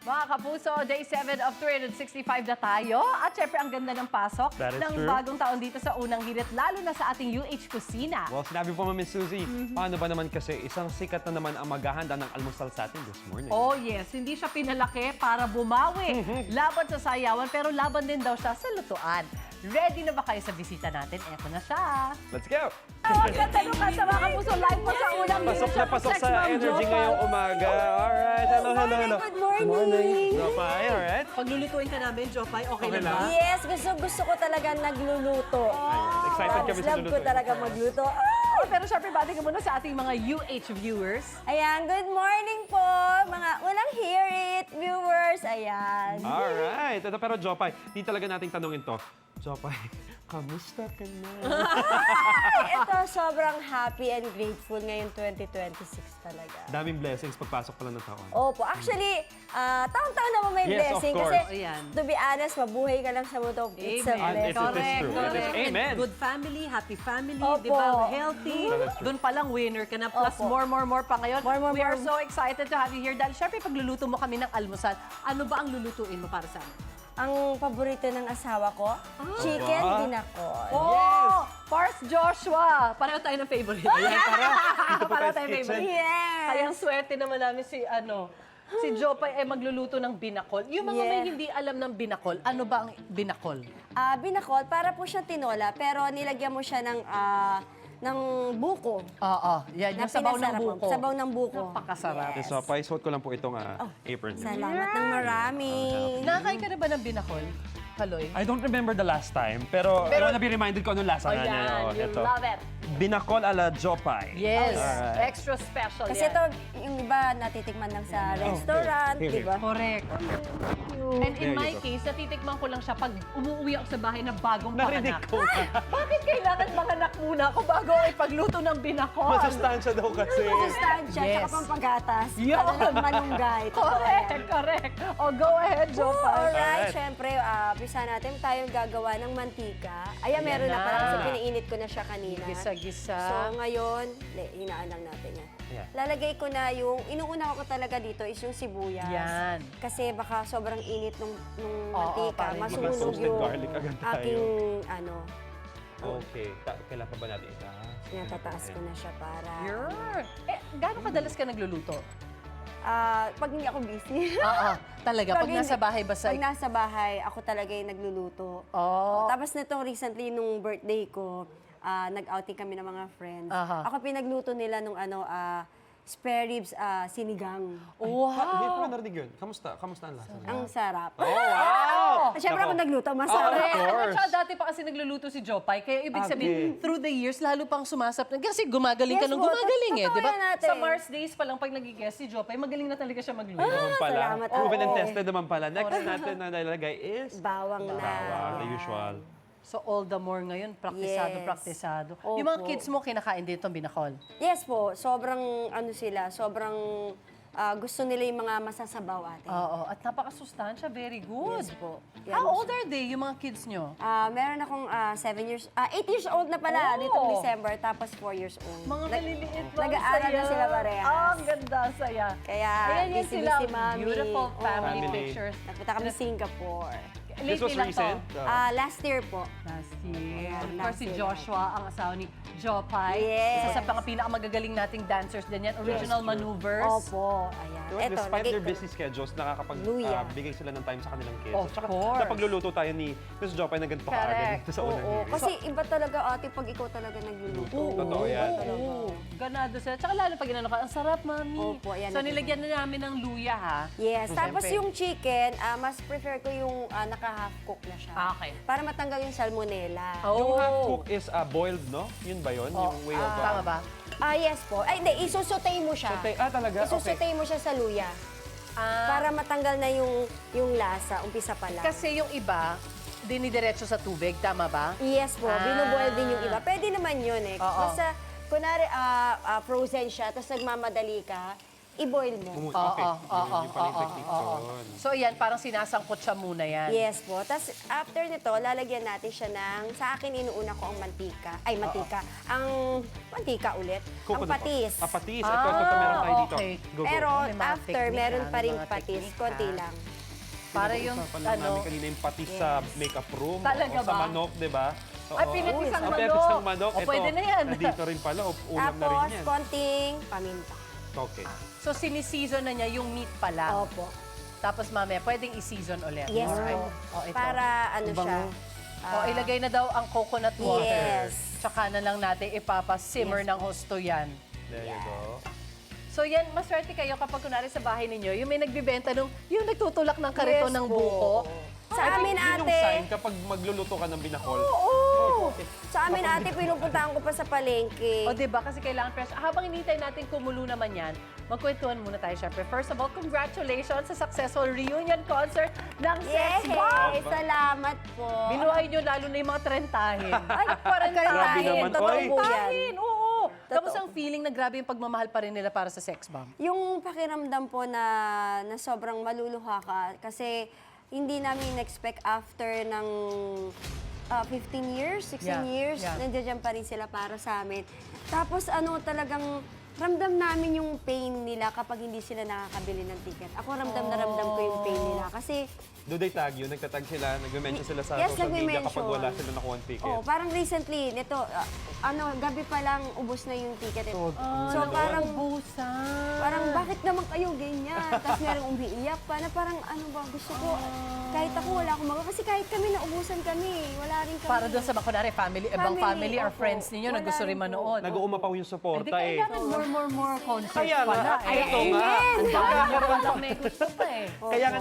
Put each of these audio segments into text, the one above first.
Mga kapuso, day 7 of 365 na tayo. At syempre, ang ganda ng pasok That is ng true. bagong taon dito sa unang hirit, lalo na sa ating UH Kusina. Well, sinabi po Miss Suzy, paano ba naman kasi isang sikat na naman ang maghahanda ng almusal sa atin this morning? Oh yes, hindi siya pinalaki para bumawi. Laban sa sayawan, pero laban din daw siya sa lutuan. Ready na ba kayo sa bisita natin? Eto na siya. Let's go! Magkatanong ka sa mga kapuso, live po sa unang hirit. Pasok na pasok Sex sa Mom energy Jopay. ngayong umaga. Alright, hello. Good morning! Jopay, alright. Paglulutuin ka namin, Jopay, okay, Okay na ba? lang. Yes, gusto ko talaga nagluluto. Excited kami sa Love ko lulutuin. talaga magluto. Oh, pero syempre, bati ka muna sa ating mga UH viewers. Ayan, good morning po, mga unang hear it viewers. Ayan. Alright. Ito, pero Jopay, di talaga nating tanungin to. Jopay, kamusta ka na? Ay, ito, sobrang happy and grateful ngayon 2026 talaga. Daming blessings pagpasok pa lang ng taon. Opo, actually, taon-taon naman may Yes, of blessing. course. Kasi, Ayan. to be honest, mabuhay ka lang sa mundo. It's a Amen. blessing. It is true. It is Correct. Amen. Good family, happy family, Opo. di ba? Healthy. That is true. Doon pa lang winner ka na. Plus Opo. more pa ngayon. More. We are so excited to have you here. Dahil syempre, pagluluto mo kami ng almusal, ano ba ang lulutuin mo para sa amin? Ang paborito ng asawa ko, chicken Wow. binakol. Oh! Pars Joshua! Pareho tayo ng favorite. Ayan, tara. Dito po Pareho tayo sa tayo ng kitchen. favorite. Yes! Kayang swerte naman namin si Jopay ay magluluto ng binakol. Yung mga may Yeah. hindi alam ng binakol, ano ba ang binakol? Binakol, para po siyang tinola, pero nilagyan mo siya ng buko. Oo, yan. Na Yung sabaw ng pinasarap mo. buko. Sabaw ng buko. Napakasarap. Yes. So, paisuot ko lang po itong apron niyo. Salamat ng marami. Nakakain ka na ba ng binakol, Kaloy? I don't remember the last time, pero I wanna be reminded ko anong lasa nga niya. Oh, you ito. love it. Binakol ala Jopay. Yes, Alright. extra special Kasi yan. ito, yung iba natitikman lang sa restaurant, Here, di ba? Correct. And in There my you go. case, natitikman ko lang siya pag umuwi ako sa bahay na bagong Narinig panganak. ko. Bakit kailangan manganak muna ako bago ako ipagluto ng binakol? Masustansya daw kasi. Sustansya, Yes. tsaka pampagatas. Yun. Ano ng malunggay. Totoo yan. Correct. O, go ahead, Oh, Jopay. alright, Alright. syempre, pisa natin tayong gagawa ng mantika. Ayan, meron Ayan na na. pala kasi piniinit ko na siya kanina. Gisa-gisa. So, ngayon, hinaan lang natin yan. Ayan. Lalagay ko na yung, inuuna ko talaga dito is yung sibuyas. Yan. Kasi baka sobrang init nung Oo, mantika, parang hindi masunog ma-toasted yung garlic agad tayo. aking, Okay. Kailan pa ba natin itaas? natataas ko na siya para, Yun. Gano'ng kadalas ka nagluluto? pag hindi ako busy. Oo, talaga. Pag hindi- nasa bahay ba sa... Pag nasa bahay, ako talaga yung nagluluto. Oo. Tapos nitong recently, nung birthday ko, nag-outing kami ng mga friends. Aha. Ako pinagluto nila nung spare ribs sinigang. Hindi ko na narinig yun. Kamusta? Kamusta ang lasa? Ang sarap. Oh, wow! Siyempre ako Nako. nagluto, Oh, masarap. of course. At saka dati pa kasi nagluluto si Jopay, kaya ibig sabihin, Okay. through the years, lalo pang sumasap. Kasi gumagaling ka Yes nung po, gumagaling eh, totoo di ba? yan natin. Sa Mars Days pa lang, pag nag-guest si Jopay, magaling na talaga siya magluto. Naman pala. salamat. Proven and Oo. tested naman pala. Next natin na nalagay is Bawang na. bawang, the Yan. usual. So all the more ngayon, praktisado, Yes. praktisado. Opo. Yung mga kids mo, kinakain din itong binakol. Yes po, sobrang sobrang gusto nila yung mga masasabaw ate. Oo, at napakasustansya, very good. Yes po. How old are they, yung mga kids nyo? Meron akong 8 years old na pala Oh. nitong December, tapos 4 years old. Mga maliliit ba? Nag-aaral na sila parehas. Ang ganda, ang saya. Kaya, Ayan yan busy sila, mami. beautiful Oo. family Family. pictures. Nagpunta kami Singapore. This was Lately lang to. recent? Last year po. Last year. Ayan, Of course, last si year Joshua, ang asawa ni Jopay. Yes. Isa sa mga pinakamagagaling nating dancers din yan. Original maneuvers. Opo. Ayan. Diba, Eto, despite lagay their ko- busy schedules, Luya. nakakapagbigay sila ng time sa kanilang kids. Of Tsaka course. napagluluto tayo ni Miss Jopay na ganito Correct. kaagad dito sa unang Oo, hirit. kasi iba talaga ate pag ikaw talaga nagluluto. Totoo yan. Oo. Ganado sila. Tsaka lalo pag ginano ka, ang sarap, mami. Opo, ayan. So, nilagyan na namin ng luya, ha? Yes. Tapos Siyempre. yung chicken, mas prefer ko yung naka-half cook na siya. Okay. Para matanggal yung salmonella. Yung half Oh. cook is boiled, no? Yun ba yun? Yung way of... Tama ba? Yes po. Ay, hindi. Isusutay mo siya. talaga? Okay. Isusutay mo siya sa luya. Para matanggal na yung lasa, umpisa pa lang. Kasi yung iba, dinidiretso sa tubig, tama ba? Yes po, binuboil din yung iba. Pwede naman yun eh. Oo. Basta, kunwari, frozen siya, tapos nagmamadali ka, i-boil mo. Okay. Yun pala yung technique doon. So yan, parang sinasangkot siya muna yan. Yes po. Tapos after nito, lalagyan natin siya ng, sa akin inuuna ko ang mantika. Ay, mantika. Ang mantika ulit. Ang Coconut patis. Patis. Ito, meron tayo dito. okay. Go, go. Pero May mga after, technique, meron pa rin mga patis. technique, Konti lang. Para yung, Pala namin kanina yung patis sa makeup room. Talaga o sa ba? manok, di ba? Ay, pinatis ang Ang manok. pinatis ng manok. O, pwede na yan. Nandito rin pala. O, ulam na rin Tapos, yan. konting paminta. Okay. So, siniseason na niya yung meat pala. Opo. Tapos mamaya, pwedeng i-season ulit. Yes Alright. po. O, ito. Para ano siya. O, ilagay na daw ang coconut water. Yes. Tsaka na lang natin ipapasimmer ng husto yan. There you go. So yan, maswerte kayo kapag kunwari sa bahay ninyo, yung may nagbibenta yung nagtutulak ng karito Yes ng po. buko. Sa amin, Yun yung ate. sign kapag magluluto ka ng binakol. Oo! Sa amin, ate, pinupuntahan ko pa sa palengke. O diba, kasi kailangan fresh. Habang hinihintay natin kumulo naman yan, magkwentuhan muna tayo syempre. First of all, congratulations sa successful reunion concert ng Sex Bomb! Yay! Salamat po. Binuhay nyo lalo na yung mga trentahin. Ay, Grabe naman, Totoo oy. po yan. Trentahin, oo! Totoo. Kamusta ang feeling na grabe yung pagmamahal pa rin nila para sa Sex Bomb? Yung pakiramdam po na sobrang maluluha ka kasi hindi namin expect after ng 15 years, 16 Yeah, years, yeah. nandiyan pa rin sila para sa amin. Tapos talagang ramdam namin yung pain nila kapag hindi sila nakakabili ng ticket. Ako ramdam na ramdam ko yung pain nila kasi Do they tag you? Nagtatag sila? Nag-mention sila sa Yes, social media nagme-mention. kapag wala sila nakuha ng ticket? oh, parang recently, nito, gabi pa lang ubos na yung ticket. So ganun. parang Busan. Parang, bakit naman kayo ganyan? Tapos merong umiiyak pa na parang, ano ba, gusto ko, kahit ako wala akong magawa. Kasi kahit kami, naubusan kami. Wala rin kami. Para doon sa kunwari, ibang family or opo. friends ninyo na Wala gusto rin rin po. manood. Nag-uumapaw yung Hindi suporta eh. kailangan more concerts Kaya nga, pala. eto nga. Ang dami lang may gusto pa eh. Kaya nga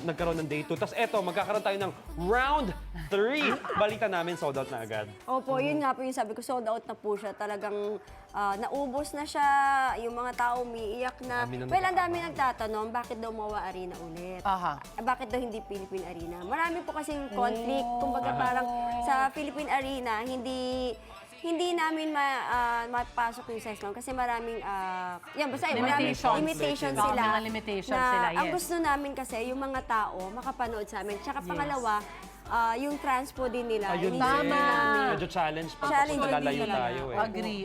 nagkaroon ng day 2. Tapos eto, magkakaroon tayo ng round 3. Balita namin, sold out na agad. Opo, yun nga po yung sabi ko, sold out na po siya. Talagang naubos na siya, yung mga tao umiiyak na. Dami na Well, ang dami nagtatanong, bakit daw Mawa Arena ulit? Aha. Bakit daw hindi Philippine Arena? Marami po kasing conflict. Kumbaga parang sa Philippine Arena, hindi namin mapasok yung sex bomb kasi maraming basta maraming Limitations. limitations Baka sila. mga limitations na sila, ang yes. gusto namin kasi yung mga tao makapanood sa amin. Tsaka pangalawa, yung transpo din nila. Ayun inisip Tama. namin. Medyo challenge pa Challenge kapag nalalayo din. tayo eh.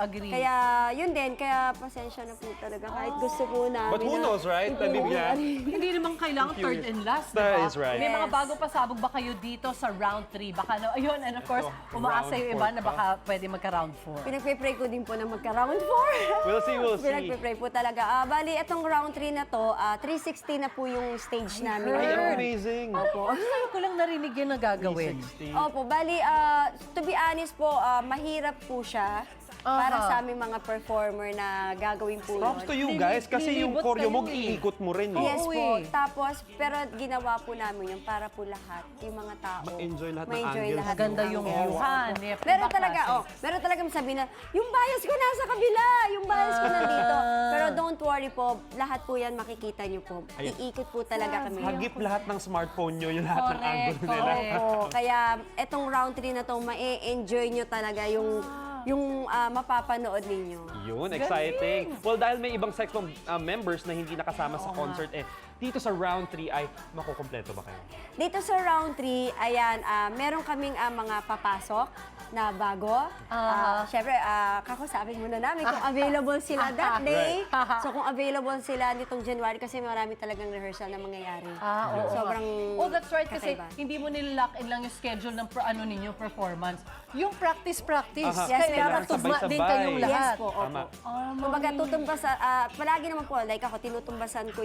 Agree. Kaya yun din, kaya pasensya na po talaga kahit gusto po namin. But who na knows, right? Nabibigyan. Hindi naman kailangan third and last, di That ba? is right. May mga Yes. bago pasabog ba kayo dito sa round 3? Baka na, ayun, and of course, Ito, umaasa round yung four iba na pa. baka pwede magka-round 4. Pinagpe-pray ko din po na magka-round 4. We'll see. Pinagpe-pray po talaga. Bali, itong round 3 na to, 360 na po yung stage namin. Ay, ngayon. amazing. Ngayon ko lang narinig yun na gagawin. 360. Opo, bali, to be honest po, mahirap po siya para sa aming mga performer na gagawin po Props to yun. you guys kasi yung Lilibot choreo mo, kayo eh. iikot mo rin eh. Yes Oo po. eh. Tapos, pero ginawa po namin yun para po lahat, yung mga tao. Ma-enjoy lahat ng ma-enjoy angles. lahat Maganda ng yung angles. viewhan. Opo. Yep, Meron iba talaga, klase. meron talaga sabi na, yung bias ko nasa kabila, yung bias ko nandito. Pero don't worry po, lahat po yan makikita nyo po. Ayun. Iikot po talaga kami. Hagip lahat ng smartphone nyo, yung lahat ng Correct, angle nila. correct. Opo. Kaya etong round 3 na to, ma-enjoy nyo talaga yung mapapanood ninyo. Yun, exciting. Well, dahil may ibang Sex Bomb members na hindi nakasama sa concert, dito sa round 3 ay makukompleto ba kayo? Dito sa round 3, ayan, meron kaming mga papasok na bago. Siyempre, kakusapin muna namin kung available sila that day. So kung available sila nitong January, kasi marami talagang rehearsal na mangyayari. Oo. Sobrang Oh, that's right. Kasi kakaiba. hindi mo nilalock in lang yung schedule ng ninyo performance. Yung practice. Aha. Yes, Kaya meron. tugma din Sabay-sabay. kayong Yes lahat. po, opo. Tama. Kumbaga, tutumbasan, palagi naman po, like ako, tinutumbasan ko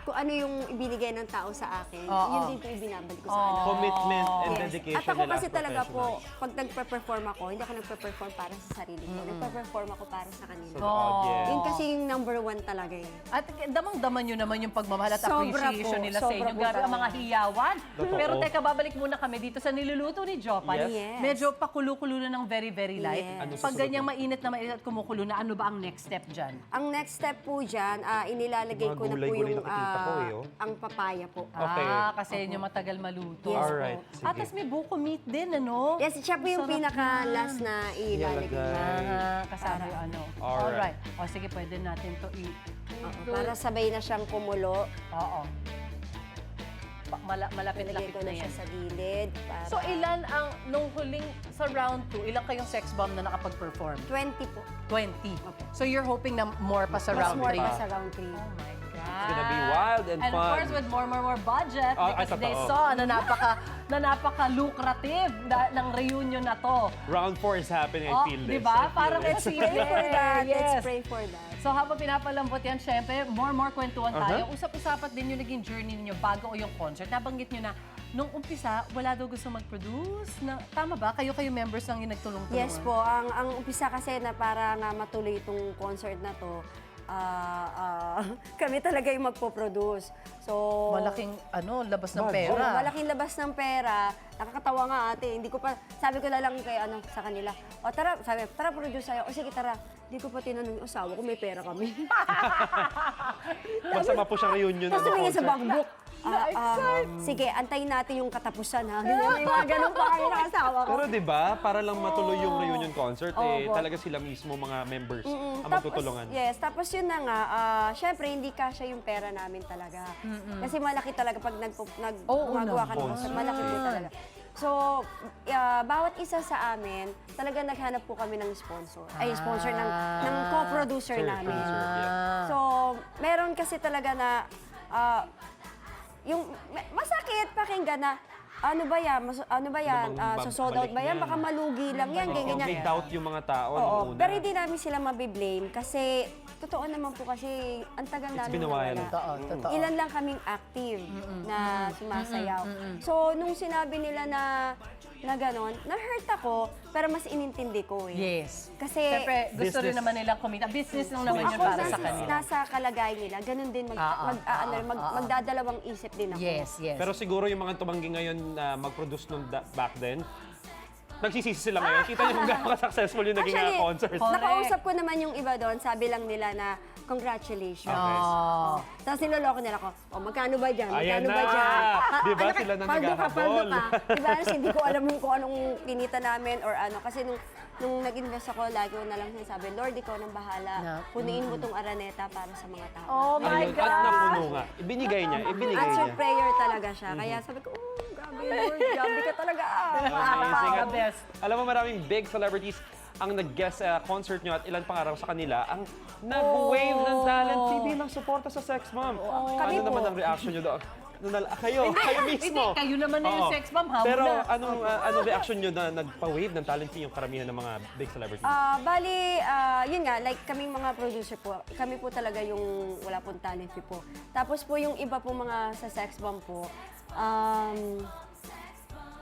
kung ano yung ibinigay ng tao sa akin. Yun din po ibinabalik ko sa kanila. Commitment and Yes. dedication At ako nila kasi as talaga po, professionals. pag nagpe-perform ako, hindi ako nagpe-perform para sa sarili ko. Nagpe-perform ako para sa kanila. For the audience. Yun kasi yung number 1 talaga eh. At damang-daman nyo naman yung pagmamahal at Sobra appreciation po, nila sa sobra inyo. po Grabe ang mga talaga. hiyawan. Totoo. Pero teka, babalik muna kami dito sa niluluto ni Jopan. Yes. Medyo pakulo-kulo na ng very, very light. Yes. Ano Pag susunod ganyang na? mainit na at kumukulo na, ano ba ang next step dyan? Ang next step po dyan, inilalagay Mga ko na po gulay-gulay yung nakikita ko eh, ang papaya po. Okay. Kasi yun yung matagal maluto. Yes. Alright, po. sige. At tas may buko meat din, ano? Yes, siya po yung Sarap pinaka-last na ilalagay. Ilalagay. Kasama yung ano. Alright. O sige, pwede natin to Para sabay na siyang kumulo. Oo. Lagay Malapit-lapit ko na na siya yan. sa gilid. Para So ilan ang, nung huling sa round 2, ilang kayong sex bomb na nakapag-perform? 20 po. 20. So you're hoping na more pa sa Mas round more 3? pa sa round 3. Oh my God. It's gonna be wild and And of fun. course, with more budget, Ah, ay, because they totoo. saw na napaka-lucrative ng reunion na to. Round 4 is happening, I Oh, feel di this. ba? I feel Parang it. let's Pray for that. Yes. Let's pray for that. So habang pinapalambot yan, syempre, more kwentuhan tayo. Usap-usapat din yung naging journey ninyo bago o yung concert. Nabanggit nyo na, nung umpisa, wala daw gusto mag-produce. Tama ba? Kayo members lang yung nagtulong-tulungan. Yes po, ang umpisa kasi na para nga matuloy itong concert na to, kami talaga yung magpo-produce. So, Malaking labas ng Oo, pera. malaking labas ng pera. Nakakatawa nga ate, hindi ko pa, sabi ko na lang kay sa kanila, o tara, sabi, tara produce tayo. O sige, tara. Hindi ko pa tinanong yung asawa ko, may pera kami. Masama po siyang reunion. Tapos tumingin sa concert. backbook. Sige, antayin natin yung katapusan ha. Yung mga ganun pa kami ng asawa ko. Pero di ba, para lang matuloy yung reunion concert, Opo. talaga sila mismo mga members ang Tapos, magtutulungan. yes, tapos yun na nga, syempre hindi kasya yung pera namin talaga. Kasi malaki talaga pag gumagawa ka ng concert, malaki po talaga. So, bawat isa sa amin, talaga naghanap po kami ng sponsor. Ay, sponsor ng co-producer Sure, namin. producer, yeah. So, meron kasi talaga na, yung masakit pakinggan na, ano ba yan? So sold out ba yan? Baka malugi lang yan, ganyan. May doubt yung mga tao Oo, nung una. pero hindi namin sila mabiblame kasi totoo naman po kasi ang tagal namin been a while. nawala. Totoo. Ilan lang kaming active na sumasayaw. So, nung sinabi nila na gano'n, na-hurt ako, pero mas inintindi ko eh. Yes. Kasi Siyempre, gusto rin Business. naman nilang kumita. Business lang naman yun ako para sa kanila. nasa kalagayan nila, ganun din magdadalawang isip din ako. Yes. Pero siguro yung mga tumanggi ngayon na mag-produce nung back then, nagsisisi sila ngayon. Kita niyo kung gaano ka-successful yung naging Actually, concert. nakausap ko naman yung iba doon, sabi lang nila na, congratulations. Okay. Oh. Tapos niloloko nila ako, magkano ba dyan? Ayan Magkano na! ba dyan? Di ba sila na naghahabol? Diba, hindi ko alam kung anong kinita namin or ano. Kasi nung nag-invest ako, lagi ko na lang sinasabi, Lord, ikaw nang bahala. Puniin mo tong Araneta para sa mga tao. Oh my Ayun, God! at napuno nga. Ibinigay niya. Answer prayer talaga siya. Kaya sabi ko, grabe Lord, grabe ka talaga. Amazing. The At best. alam mo, maraming big celebrities ang nag-guest sa concert nyo at ilan pang araw sa kanila ang nag-wave ng talent fee bilang suporta sa Sex Mom. Kami Ano po. naman ang reaction nyo doon? Kayo mismo. Hindi, kayo naman na yung Oo. sex bomb, hamon Pero na. anong reaction nyo na nagpa-wave ng talent fee yung karamihan ng mga big celebrities? Bali, yun nga, like kaming mga producer po, kami po talaga yung wala pong talent fee po. Tapos po yung iba po mga sa sex bomb po,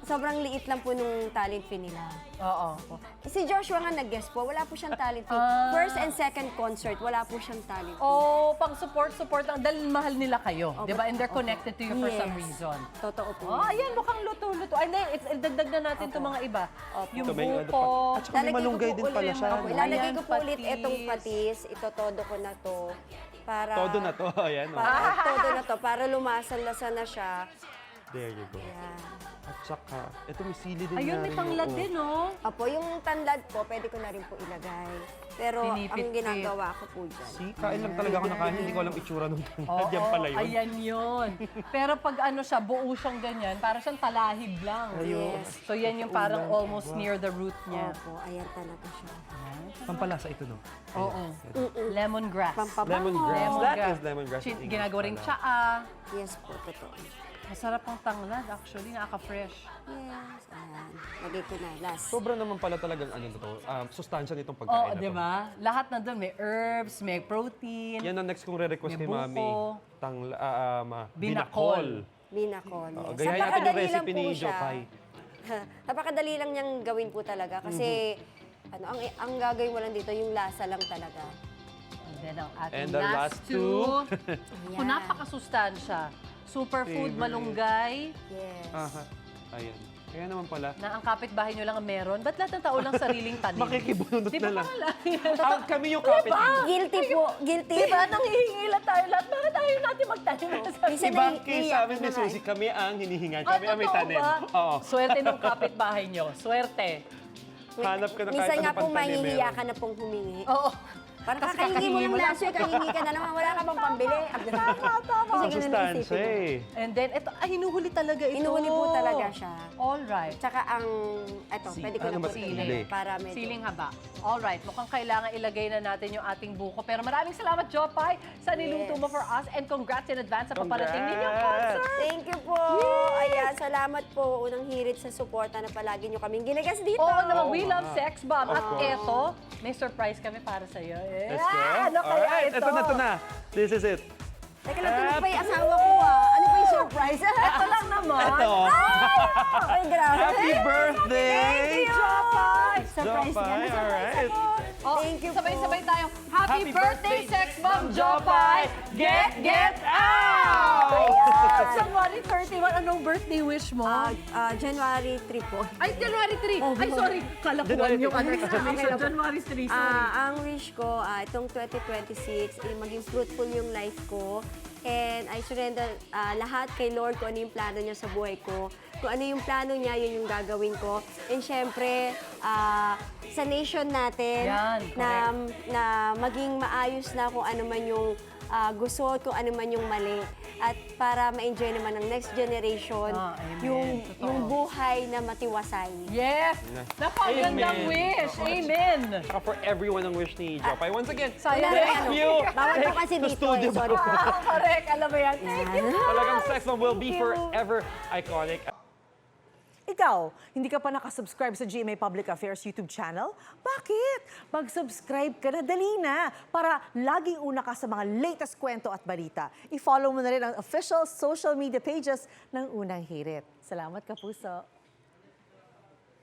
sobrang liit lang po nung talent fee nila. Oo. Si Joshua nga nag-guest po, wala po siyang talent fee. First and second concert, wala po siyang talent fee. Oh, pang support lang dahil mahal nila kayo, 'di ba? And they're connected to you for some Yes. reason. Totoo po. Oh, ayan, mukhang luto-luto. Ay, hindi, dagdag na natin itong mga iba. Yung Ito, may ano buko. pa. At saka may Lalagay ko malunggay po din pala ulit- siya. Opo, ilalagay Ayan, ko po ulit patis. itong patis. Itotodo ko na to. Para, Todo na to. Ayan. oh. Todo na to. Para lumasan-lasa na siya. There you go. Yan. At saka, ito may sili din Ayun, may na rin, tanglad oo. din, oh. Opo, yung tanlad po, pwede ko na rin po ilagay. Pero Pinipit-pit. ang ginagawa ko po dyan. See, kain lang talaga ako nakain. Hindi ko alam itsura ng tanglad. Oo, Yan pala yun. ayan yun. Pero pag ano siya, buo siyang ganyan, parang siyang talahib lang. Yes. So yan yung parang almost near the root niya. Opo, ayan talaga siya. Pampalasa ito, no? Oo. Lemongrass. Pampabango. Lemongrass. That Lemongrass. is lemongrass. Ginagawa ring tsaa. Yes po, totoo. Masarap ang tanglad, actually. Nakaka-fresh. Yes, ayan. Lagay ko na, last. Sobra naman pala talagang ano to, sustansya nitong Oo, pagkain na di to. ba? Lahat na doon. May herbs, may protein. Yan ang next kong re-request May kay Mami. buko. Binakol. Binakol, Oo, yes. gayahin natin yung Napakadali lang recipe po ni siya. Jopay. Napakadali lang niyang gawin po talaga. Kasi, ang gagawin mo lang dito, yung lasa lang talaga. And then ang ating And the last two. Kung napakasustansya. Superfood, Favorite. malunggay. Yes. Aha. Ayan. Kaya naman pala. Na ang kapitbahay nyo lang ang meron, ba't lahat ng tao lang sariling tanim? Makikibunot Di na ba lang. pala? Kami yung kapit. Guilty po, guilty. Di ba? Nanghihingi lang tayo lahat. Bakit ayaw natin magtanim ng sarili? Minsan Diba, nahi- case naiiyak sa amin ka ni na nga Susie, kami ang hinihingan, Ay, kami ang may totoo tanim. ba? Oo. Swerte ng kapitbahay nyo. Swerte. Hanap ka na kahit Minsan nga ano po pang tanim mahihiya meron. ka na pong humingi. Oo. Parang Kasi kakahingi mo kakahingi ng mo lang. laso, kahingi ka na naman, wala ka bang pambili. Kasi ganun ang Sustansya isipin mo. eh. And then, ito, hinuhuli talaga ito. Hinuhuli po talaga siya. All right. Tsaka ang, eto, pwede ko na Ano po ba tingnan sili? para medyo. Siling haba. All right. Mukhang kailangan ilagay na natin yung ating buko. Pero maraming salamat, Jopay, sa niluto mo Yes. for us. And congrats in advance sa paparating ninyong Congrats! concert. Thank you po. Ayan, salamat po. Unang hirit sa suporta na palagi nyo kaming ginagas dito. Oo naman, Oo we nga. love Sex Bomb. At course. eto, may surprise kami para sa'yo. Let's go. Ano kaya Alright, ito? ito na. This is it. Teka lang, tulog pa yung asawa ko Ano pa yung surprise? Ito lang naman. Ito. Ay, grabe. Happy birthday! Thank you. Surprise Jopay, yan. Surprise alright. ako. Oh, Thank you po. sabay-sabay tayo. Happy Happy birthday, birthday, Sex Bomb Jopay! Get out! Ayan. January 31, anong birthday wish mo? January 3 po. Ay, January 3. Oh, Ay, sorry. Kala ko January yung ano, 3. exclamation. Okay lang po. January 3, sorry. Ang wish ko, itong 2026, maging fruitful yung life ko. And I surrender lahat kay Lord kung ano yung plano niya sa buhay ko. Kung ano yung plano niya, yun yung gagawin ko. And syempre, sa nation natin, Yan, na maging maayos na kung ano man yung gusto at kung ano man yung mali. At para ma-enjoy naman ng next generation, Amen. Totoo. yung buhay na matiwasay. Yes! Napagandang Amen. wish! Amen! Saka for everyone ang wish ni Jopay. Once again, Sayang thank you! Bawal po kasi Sa dito studio Sorry po. Correct, alam mo yan. Thank you. Talagang Sex Bomb will be Thank you. forever iconic. Ikaw, hindi ka pa nakasubscribe sa GMA Public Affairs YouTube channel? Bakit? Mag-subscribe ka na, dali na, para laging una ka sa mga latest kwento at balita. I-follow mo na rin ang official social media pages ng Unang Hirit. Salamat, Kapuso.